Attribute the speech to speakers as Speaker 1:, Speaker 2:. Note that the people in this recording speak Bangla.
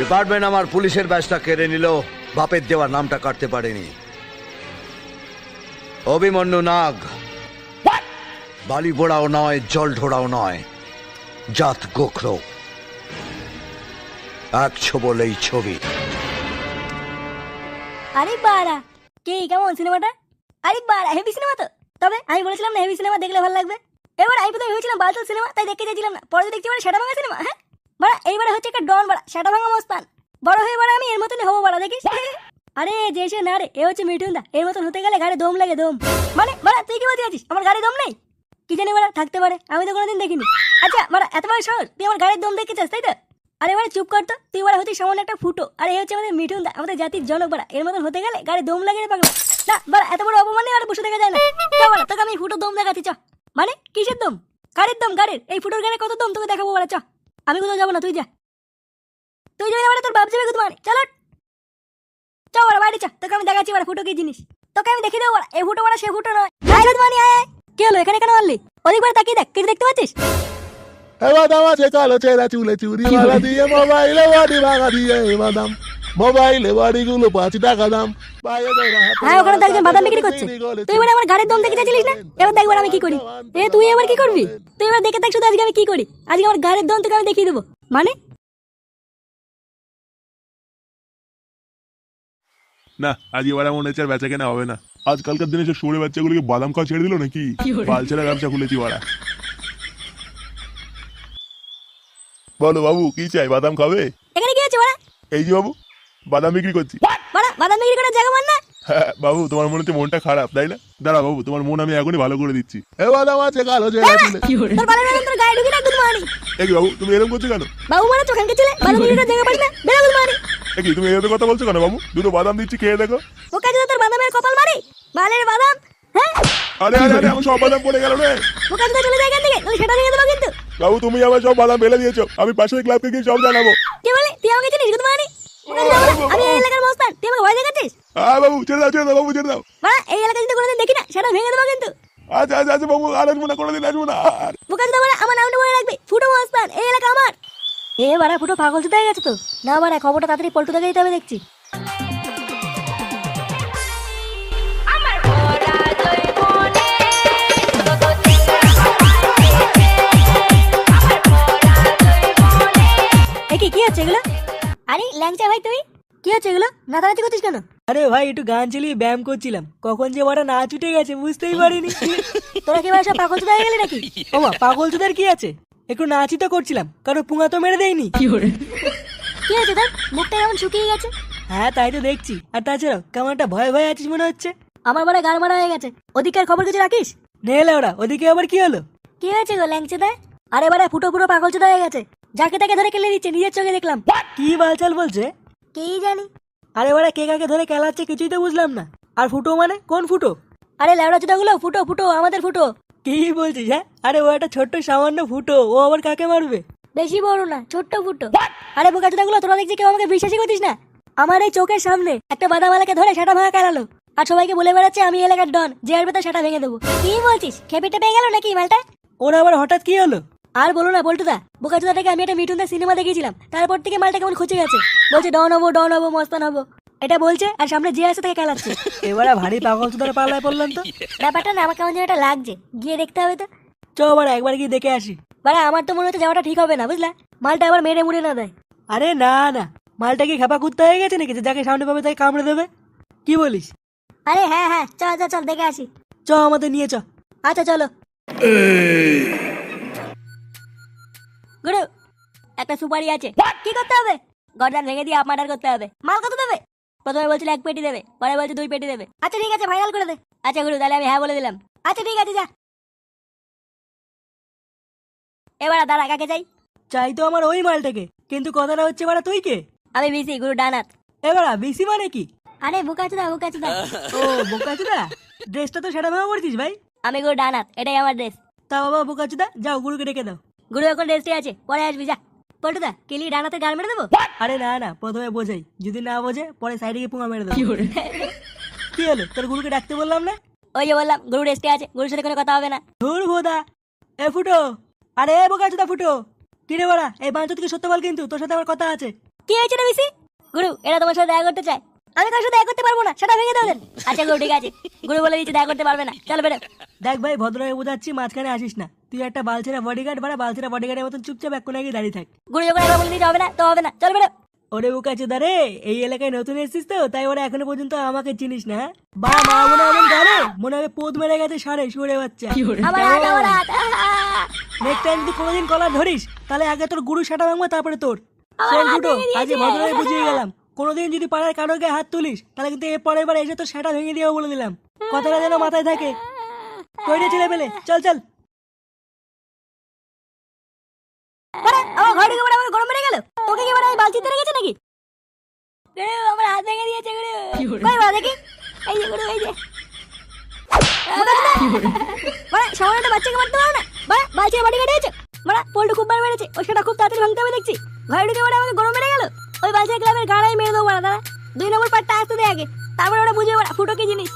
Speaker 1: ডিপার্টমেন্ট আমার পুলিশের ব্যাচটা কেড়ে নিল, বাপের দেওয়ার নামটা কাটতে পারেনি। অভিমন্যু নাগ বালি বোড়াও নয়, জল ঢোড়াও নয়, জাত গোখরো, এক ছবলেই ছবি।
Speaker 2: আরে বাড়া, কে কেমন সিনেমাটা? আরে বাড়া, হেভি সিনেমা তো। তবে আমি বলেছিলাম না হেভি সিনেমা দেখলে ভালো লাগবে। এবার আমি প্রথমে ভেবেছিলাম বালতাল সিনেমা, তাই দেখতে চাইছিলাম না। পরে দেখছি বাড়া সেটা ভাঙা সিনেমা। হ্যাঁ বাড়া, এইবারে হচ্ছে একটা ডন বাড়া, সেটা ভাঙা মস্তান। বড় হয়ে বাড়া আমি এর মতনই হবো বাড়া, দেখিস। আরে যে সে না রে, এ হচ্ছে মিঠুন দা। এর মতন হতে গেলে গাড়ি দম লাগে, দম। মানে বাড়া তুই কি বলতে চাচ্ছিস আমার গাড়ি দম নেই? কি জানি বাড়া, থাকতে পারে, আমি তো কোনোদিন দেখিনি। আচ্ছা বাড়া, এত বড় সাহস, তুই আমার গাড়ির দম দেখতে চাস, তাই তো? আরে বাড়া চুপ কর তো, তুই বাড়া হচ্ছিস সামান্য একটা ফুটো। আর এই হচ্ছে আমাদের মিঠুন দা, আমাদের জাতির জনক বাড়া। এর মতন হতে গেলে গাড়ি দম লাগে রে পাগলা। না বাড়া, এত বড় অপমানে আর বসে দেখা যায় না। চ বাড়া, তোকে আমি ফুটো দম দেখাচ্ছি, চ। মানে কিসের দম? গাড়ির দম, গাড়ির। এই ফুটোর গাড়ি কত দম তোকে দেখাবো বাড়া, চ। আমি কোথাও যাবো না, তুই যা। তুই যাবি না বাড়া, তোর বাপ যাবে কোথাও মানে, চলো। চ বাড়া বাইরে চ, তোকে আমি দেখাচ্ছি বাড়া ফুটো কি জিনিস। তোকে আমি দেখিয়ে দেবো বাড়া, এই ফুটো বাড়া সে ফুটো নয়। আয় গুদমানি, আয় আয়। কি হলো, এখানে কেন মারলি? ওদিক বাড়া তাকিয়ে দেখ, কিছু দেখতে পাচ্ছিস?
Speaker 3: বাদাম আছে কালো চেরা চুলে চুরি মালা দিয়ে মোবাইলে বাড়ি ভাঙা দিয়ে বাদাম মোবাইলে বাড়িগুলো 5 টাকা দাম।
Speaker 2: হ্যাঁ, ওখানে তো একজন বাদাম বিক্রি করছে। তুই এবার আমার গাড়ির দম দেখে চাইছিলিস না? এবার দেখবার আমি কি করি। এ তুই এবার কি করবি? তুই এবার দেখে দেখ শুধু আজকে আমি কি করি। আজকে আমার গাড়ির দম তোকে আমি দেখিয়ে দেবো। মানে
Speaker 3: না, আজ এবারে মনে হচ্ছে আর বেচা কেনা হবে না। আজকালকার দিনে সব শুয়োরের বাচ্চাগুলোকে বাদাম খাওয়া ছেড়ে দিল নাকি? বালছেরা ব্যবসা খুলেছি ওরা। বলো বাবু, কি চাই? বাদাম খাবে?
Speaker 2: এখানে কি আছে বাড়া?
Speaker 3: এই যে বাবু, বাদাম বিক্রি করছি।
Speaker 2: বাড়া বাদাম বিক্রি করার জায়গা মান না?
Speaker 3: হ্যাঁ বাবু, তোমার মনে হচ্ছে মনটা খারাপ তাই না? দাঁড়া বাবু, তোমার মন আমি এখনই ভালো করে দিচ্ছি। এ বাদাম আছে কালো চেরা চুলে।
Speaker 2: তোর বালের বাদাম তোর গায়ে ঢুকি না গুদমানি।
Speaker 3: এ কি বাবু, তুমি এরকম করছো কেন?
Speaker 2: বাবু মানে তো খানকে ছেলে, বাদাম বিক্রি করার জায়গা পাস না, বেরা গুদমানি।
Speaker 3: এ কি তুমি এভাবে কথা বলছো কেন বাবু? দুটো বাদাম দিচ্ছি, খেয়ে দেখো।
Speaker 2: ওকে যদি তোর বাদামের কপাল মারি, বালের বাদাম। হ্যাঁ
Speaker 3: আরে আরে আরে, আমার সব বাদাম পড়ে গেল রে।
Speaker 2: ওকে যদি চলে যায় এখান থেকে, তাহলে সেটা ভেঙে দেবো কিন্তু।
Speaker 3: বাবু, তুমি আমার সব বাদাম ফেলে দিয়েছো, আমি পাশের ক্লাবকে গিয়ে সব জানাবো।
Speaker 2: কি বলি, তুই আমাকে চিনিস গুদমানি? আমি এই এলাকার মস্তান, তুই আমাকে ভয় দেখাচ্ছিস?
Speaker 3: বাবু ছেড়ে দাও বাবু, ছেড়ে দাও।
Speaker 2: বাড়া, এই এলাকা যদি কোনোদিন দেখি না, সেটা ভেঙে দেবো কিন্তু।
Speaker 3: আচ্ছা আচ্ছা আচ্ছা বাবু, আর আসবো না, কোনোদিন আসবো না আর।
Speaker 2: বোকা চোদা বাড়া, আমার নামটা মনে রাখবি, ফুটো মস্তান, এই এলাকা আমার। এ বাড়া, ফুটো পাগল চোদা হয়ে গেছে তো। না বাড়া, খবরটা তাড়াতাড়ি পল্টু দেখে দিতে হবে দেখছি। কি হচ্ছে এগুলো? আরে ল্যাংচা ভাই, তুই কি হচ্ছে এগুলো? নাচানাচি করছিস কেন?
Speaker 4: আরে ভাই, একটু গান চালিয়ে ব্যায়াম করছিলাম, কখন যে বড় নাচ উঠে গেছে বুঝতেই পারিনি।
Speaker 2: তোরা কি ভাই সব পাগল চোদা হয়ে গেলি নাকি?
Speaker 4: ওমা, পাগল চোদার কি আছে? একটু নাচই তো করছিলাম, কারো পুঙা তো মেরে দেয়নি।
Speaker 2: কি হয়েছে তোর? মুখটা কেমন শুকিয়ে গেছে।
Speaker 4: হ্যাঁ তাই তো দেখছি। আর তাছাড়াও কেমন একটা ভয় ভয় আছিস মনে হচ্ছে।
Speaker 2: আমার বাড়া গাড় মারা হয়ে গেছে। ওদিককার খবর কিছু রাখিস?
Speaker 4: নেলে ওরা, ওদিকে আবার কি হলো?
Speaker 2: কি হয়েছে গো ল্যাংচাদা? আরে বাড়া, ফুটো পুরো পাগল চোদা হয়ে গেছে। যাকে তাকে ধরে কেলে দিচ্ছে, নিজের চোখে দেখলাম।
Speaker 4: কি বালচাল বলছে?
Speaker 2: কি জানি।
Speaker 4: আরে বাড়া, কে কাকে ধরে খেলাচ্ছে কিছুই তো বুঝলাম না। আর ফুটো মানে কোন ফুটো?
Speaker 2: আরে ল্যাবড়া চোদা গুলো, ফুটো ফুটো, আমাদের ফুটো।
Speaker 4: কি বলছিস? হ্যাঁ, আরে ও একটা ছোট্ট সামান্য ফুটো, ও আবার কাকে মারবে?
Speaker 2: বেশি বড় না, ছোট্ট ফুটো। আরে বোকা চোদা গুলো, তোরা দেখছি কেউ আমাকে বিশ্বাসই করছিস না। আমার এই চোখের সামনে একটা বাদামালাকে ধরে সেটা ভাঙা কালালো। আর সবাইকে বলে বেড়াচ্ছে আমি এলাকার ডন, যে আসবে তার সেটা ভেঙে দেবো। কি বলছিস? খেপেটে পেয়ে গেল নাকি মালটা?
Speaker 4: ওরা আবার হঠাৎ কি হলো?
Speaker 2: আর বলো না বল্টুদা, বোকা চোদাটাকে আমি একটা মিঠুনদার সিনেমা দেখিয়েছিলাম, তারপর থেকে মালটা কেমন খুঁজে গেছে। বলছে ডন হবো মস্তান হবো, এটা বলছে। আর সামনে যে আছে তাকে খেলাচ্ছে।
Speaker 4: এবারে ভারী পাগল চোদার পাল্লায় পড়লাম তো।
Speaker 2: ব্যাপারটা না আমার কেমন যেন একটা লাগছে, গিয়ে দেখতে হবে তো।
Speaker 4: চ বাড়া, একবার গিয়ে দেখে আসি।
Speaker 2: বাড়া, আমার তো মনে হচ্ছে যাওয়াটা ঠিক হবে না, বুঝলা? মালটা আবার মেরে মুড়ে না দেয়।
Speaker 4: আরে না না, মালটা কি খেপা কুত্তা হয়ে গেছে নাকি যে যাকে সামনে পাবে তাকে কামড়ে দেবে? কি বলিস?
Speaker 2: আরে হ্যাঁ হ্যাঁ, চল চল চল, দেখে আসি।
Speaker 4: চ আমাদের নিয়ে চ।
Speaker 2: আচ্ছা চলো। গুরু, একটা সুপারি আছে। কি করতে হবে? গর্দান ভেঙে দিয়ে আপনার করতে হবে। মাল কত দেবে? প্রথমে বলছিল 1 পেটি দেবে, পরে বলছে 2 পেটি দেবে। আচ্ছা ঠিক আছে, ফাইনাল করে দে। আচ্ছা গুরু, তাহলে আমি হ্যাঁ বলে দিলাম। আচ্ছা ঠিক আছে, যা। এবার দাঁড়া, কাকে চাই?
Speaker 4: চাই তো আমার ওই মালটাকে, কিন্তু কথাটা হচ্ছে বাড়া তুই কে?
Speaker 2: আমি বিসি, গুরু ডানাত।
Speaker 4: এবারা বিসি মানে কি?
Speaker 2: আরে বোকাচোদা বোকাচোদা।
Speaker 4: ও বোকাচুদা, ড্রেসটা তো সেটা ভাবে পড়ছিস ভাই।
Speaker 2: আমি গুরু ডানাত, এটাই আমার ড্রেস।
Speaker 4: তা বাবা বোকাচুদা, যাও গুরুকে ডেকে দাও।
Speaker 2: গুরু এখন রেস্টে আছে, পরে আসবি, যা। পল্টুদা, কেলি ডানাতে গাল মেরে দেবো?
Speaker 4: আরে না না, প্রথমে বোঝাই, যদি না বোঝে পরে সাইডে গিয়ে পুঙা মেরে দেবো। কি হলো, তোর গুরুকে ডাকতে বললাম না?
Speaker 2: ওই যে বললাম, গুরু রেস্টে আছে, গুরুর সাথে কোনো কথা হবে না।
Speaker 4: ধুর ভোদা। এ ফুটো, আরে এ বোকাচুদা ফুটো, কিরে বাড়া, এই বাঞ্চ থেকে সত্য বল, কিন্তু তোর সাথে আমার কথা আছে।
Speaker 2: কি হয়েছে রে বিসি? গুরু, এরা তোমার সাথে দেখা করতে চায়। আমি কার সাথে দেখা করতে পারবো না, সেটা ভেঙে দাও দেন। আচ্ছা গুরু, ঠিক আছে। গুরু বলে দিচ্ছে দেখা করতে পারবে না, চল বেরো।
Speaker 4: দেখ ভাই, ভদ্রভাবে বোঝাচ্ছি, মাঝখানে আসিস না। তুই একটা বালছেরা বডিগার্ড, বাড়া বালছেরা বডিগার্ডের মতন চুপচাপ এক কোনায় গিয়ে দাঁড়িয়ে থাক।
Speaker 2: গুরু যখন একবার বলে দিতে হবে না তো হবে না, চল বেরো।
Speaker 4: ওরে বুকাচে দাঁড়ে, এই এলাকায় নতুন এসেছিস তো, তাই ওরা এখনো পর্যন্ত আমাকে চিনিস না? বা মা মনে হবে গাড়ে, মনে হবে পোদ মেরে গেছে সারে সুরে বাচ্চা।
Speaker 2: আমার হাত, আমার হাত।
Speaker 4: নেক্সট টাইম যদি কোনোদিন কলার ধরিস, তাহলে আগে তোর গুরু সাটা ভাঙবো, তারপরে তোর। চল ফুটো, আজকে ভদ্রভাবে বুঝিয়ে গেলাম। কোনোদিন যদি পাড়ার কারোর গায়ে হাত তুলিস, তাহলে কিন্তু এর পরের বার এসে তোর সেটা ভেঙে দিয়েও বলে দিলাম। কথাটা যেন মাথায় থাকে। কইরে ছেলে পেলে, চল চল।
Speaker 2: বাড়া, আমার ঘরে ঢুকে আমার গরম মেরে গেল। তোকে কি বাড়া এই বালতিতে রেখেছে নাকি? গুরু, আমার হাত ভেঙে দিয়েছে গুরু। কই বাড়া দেখি। এই যে গুরু, এই যে। বাড়া, সামান্য একটা বাচ্চাকে মারতে পারো না? বাড়া, বালতির বাড়ি কেটে গেছে। বাড়া, পোল্টু খুব বার মেরেছে। ও সেটা খুব তাড়াতাড়ি ভাঙতে হবে দেখছি। ঘরে ঢুকে বাড়া আমাকে গরম মেরে গেল। ওই বালতির ক্লাবের গাড়াই মেরে দেবো বাড়া, দাঁড়া। 2 নম্বর পার্টটা আসতে দে আগে, তারপরে ওরা বুঝে বাড়া ফুটো কি জিনিস।